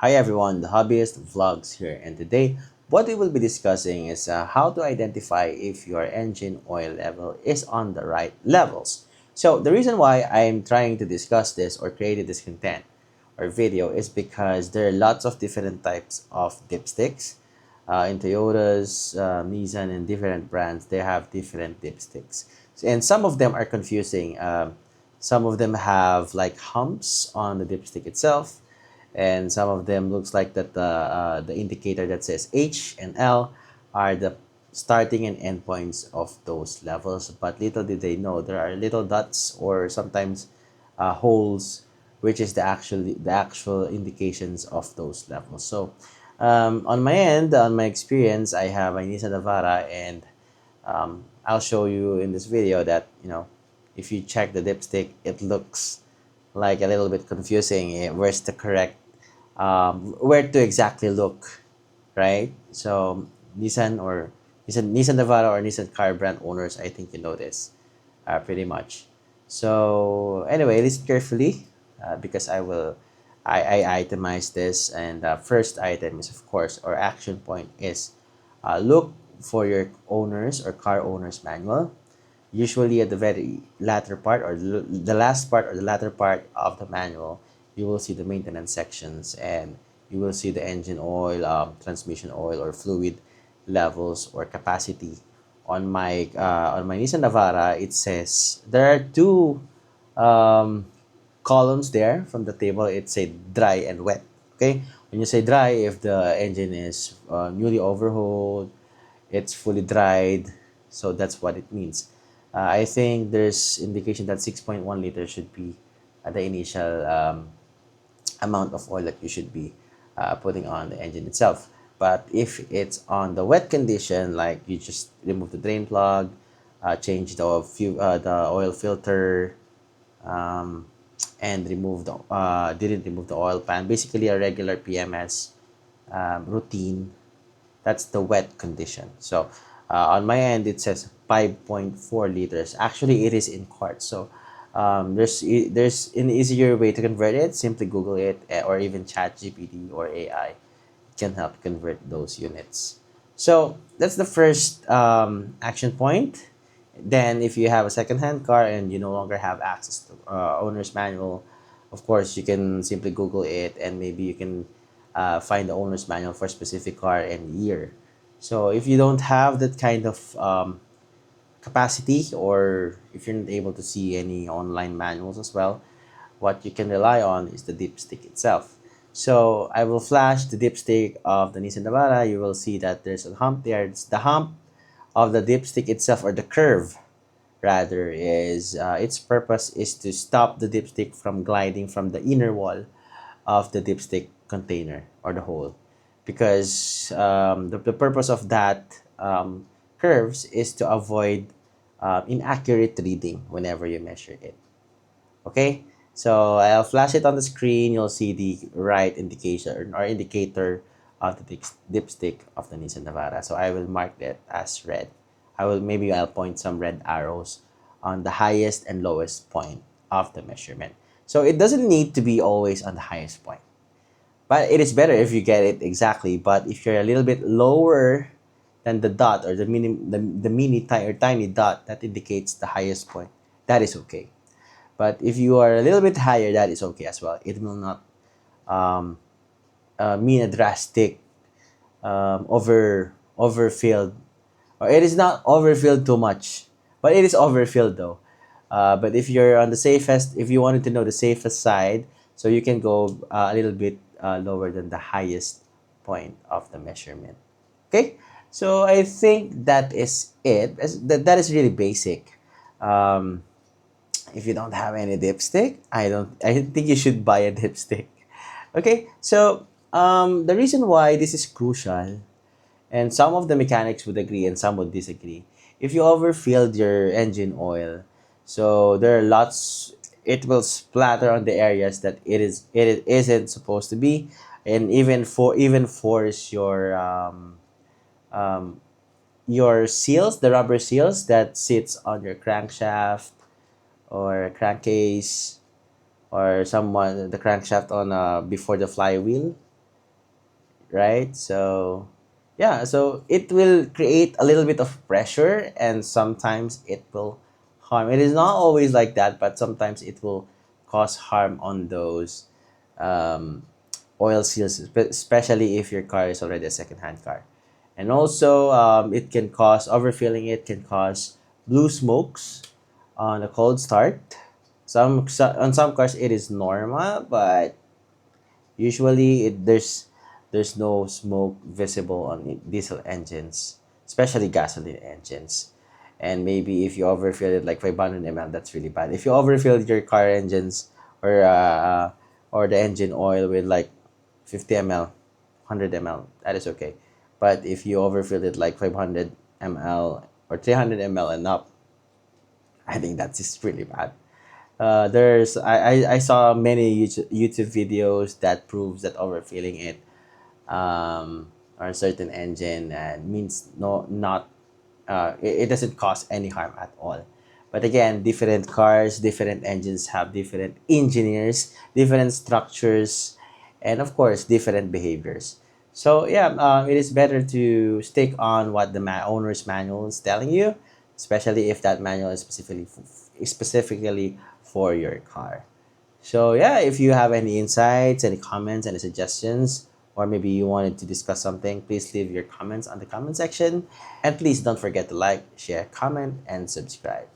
Hi everyone, the Hobbyist Vlogs here, and today what we will be discussing is how to identify if your engine oil level is on the right levels. So the reason why I'm trying to discuss this or created this content or video is because there are lots of different types of dipsticks. In Toyotas, Nissan, and different brands, they have different dipsticks, and some of them are confusing. Some of them have like humps on the dipstick itself, and some of them looks like that the indicator that says H and L are the starting and end points of those levels. But little did they know there are little dots or sometimes holes, which is the actual indications of those levels. So on my end, on my experience, I have a Nissan Navara, and I'll show you in this video that if you check the dipstick, it looks like a little bit confusing. Where's the correct where to exactly look, right? So Nissan Navara or Nissan car brand owners, I think you know this pretty much. So anyway, listen carefully because I itemize this, and first item is, of course, or action point is look for your owner's or car owner's manual. Usually at the very latter part or the last part or the latter part of the manual, you will see the maintenance sections, and you will see the engine oil, transmission oil, or fluid levels or capacity. On my Nissan Navara, it says there are two um, columns there from the table. It say dry and wet. Okay, when you say dry, if the engine is newly overhauled, it's fully dried, so that's what it means. I think there's indication that 6.1 liters should be the initial amount of oil that you should be putting on the engine itself. But if it's on the wet condition, like you just remove the drain plug, change the oil filter, um, and didn't remove the oil pan, basically a regular PMS routine, that's the wet condition. So on my end, it says 5.4 liters. Actually, it is in quarts. So there's an easier way to convert it. Simply Google it, or even Chat GPT or AI can help convert those units. So that's the first action point. Then, if you have a second-hand car and you no longer have access to owner's manual, of course, you can simply Google it, and maybe you can find the owner's manual for a specific car and year. So if you don't have that kind of capacity, or if you're not able to see any online manuals as well, what you can rely on is the dipstick itself. So I will flash the dipstick of the Nissan Navara. You will see that there's a hump there. It's the hump of the dipstick itself, or the curve rather, is its purpose is to stop the dipstick from gliding from the inner wall of the dipstick container or the hole, because the purpose of that curves is to avoid inaccurate reading whenever you measure it. Okay, so I'll flash it on the screen. You'll see the right indication or indicator of the dipstick of the Nissan Navara. So I will mark that as red. I'll point some red arrows on the highest and lowest point of the measurement. So it doesn't need to be always on the highest point, but it is better if you get it exactly. But if you're a little bit lower than the dot, or the mini tiny or tiny dot that indicates the highest point, that is okay. But if you are a little bit higher, that is okay as well. It will not um, mean a drastic overfilled, or it is not overfilled too much, but it is overfilled though. But if you're on the safest, if you wanted to know the safest side, so you can go a little bit lower than the highest point of the measurement. Okay, so I think that is it. That is really basic. Um, if you don't have any dipstick, I think you should buy a dipstick. Okay, so the reason why this is crucial, and some of the mechanics would agree and some would disagree. If you overfilled your engine oil, so there are lots, it will splatter on the areas that it isn't supposed to be, and even force your seals, the rubber seals that sits on your crankshaft or crankcase, or someone the crankshaft on before the flywheel. right? So yeah, so it will create a little bit of pressure, and sometimes it will harm. It is not always like that, but sometimes it will cause harm on those um, oil seals, especially if your car is already a second-hand car. And also, it can cause overfilling. It can cause blue smokes on a cold start. On some cars it is normal, but usually there's no smoke visible on diesel engines, especially gasoline engines. And maybe if you overfill it like 500 ml, that's really bad. If you overfill your car engines or the engine oil with like 50 ml, 100 ml, that is okay. But if you overfill it like 500 ml or 300 ml and up, I think that's just really bad. I saw many YouTube videos that proves that overfilling it on a certain engine and means no not it doesn't cause any harm at all. But again, different cars, different engines have different engineers, different structures, and of course different behaviors. So yeah, it is better to stick on what the owner's manual is telling you, especially if that manual is specifically for your car. So yeah, if you have any insights, any comments, any suggestions, or maybe you wanted to discuss something, please leave your comments on the comment section. And please don't forget to like, share, comment, and subscribe.